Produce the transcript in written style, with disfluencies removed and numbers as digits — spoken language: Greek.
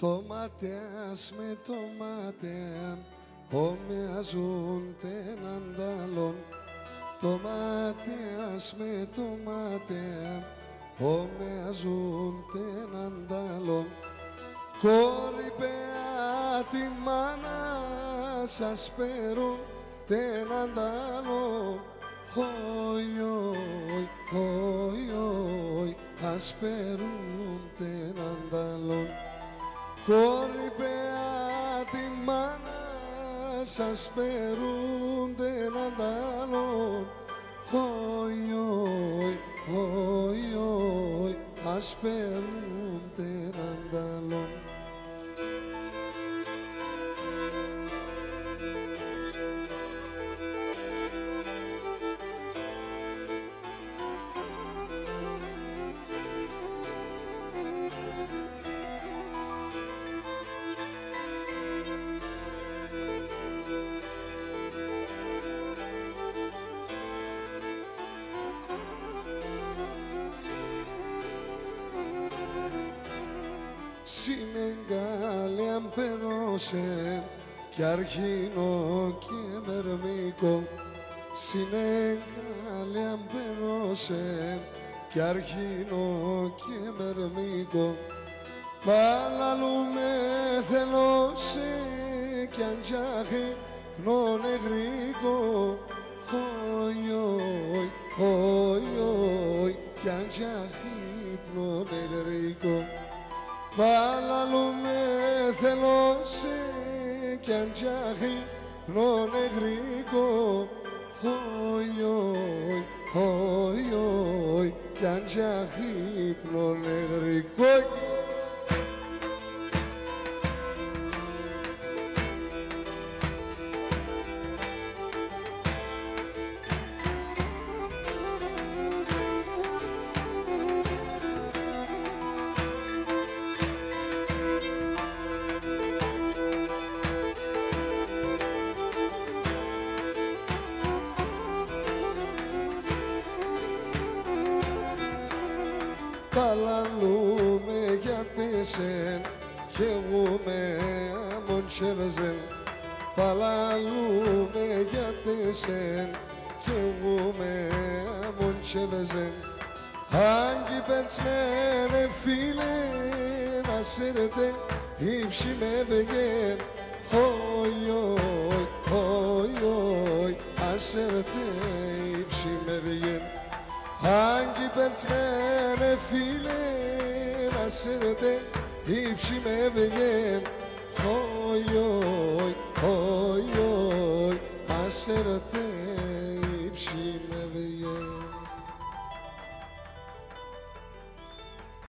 Tomateas με tomatea ομοιάζουν τέναν τ' άλλον. Tomateas με tomatea ομοιάζουν τέναν τ' άλλον. Κορυφαία τη μάνα σας παίρνουν τέναν τ' άλλον. Όι, όι, όι, όι, ας παίρνουν τέναν τ' άλλον. Κορυφαία τη μάνα σας παίρνουν τέναν τ' άλλον. Όι, όι, όι, όι, ας παίρνουν τέναν τ' άλλον. Συνεγκάλη αν περώσε κι αρχίνο και μερμίκο. Συνεγκάλη αν περώσε κι αρχίνο και μερμίκο. Παλαλούμε θελώσε κι αν τζάχει πνονεγρίκο. Όι, όι, όι, όι, κι αν τζάχει πνονεγρίκο. Παλαλούμε θελώσε κι αν τζάχει πνονεγρίκο. Όι, όι, όι, όι, κι αν τζάχει πνονεγρίκο. Παλαλούμε για τέσεν κι εγώ με αμοντσεβεζεν. Παλαλούμε για τέσεν κι εγώ με αμοντσεβεζεν. Άγγι περσμένε φίλε να σέρετε ύψη με βεγεν. Όι, όι, όι, όι, ασέρετε ύψη με βεγεν. Άγγι περσμένε φίλε να σέρετε ύψη με βεγεν. Όι, όι, όι, όι, ασέρετε ύψη με βεγεν.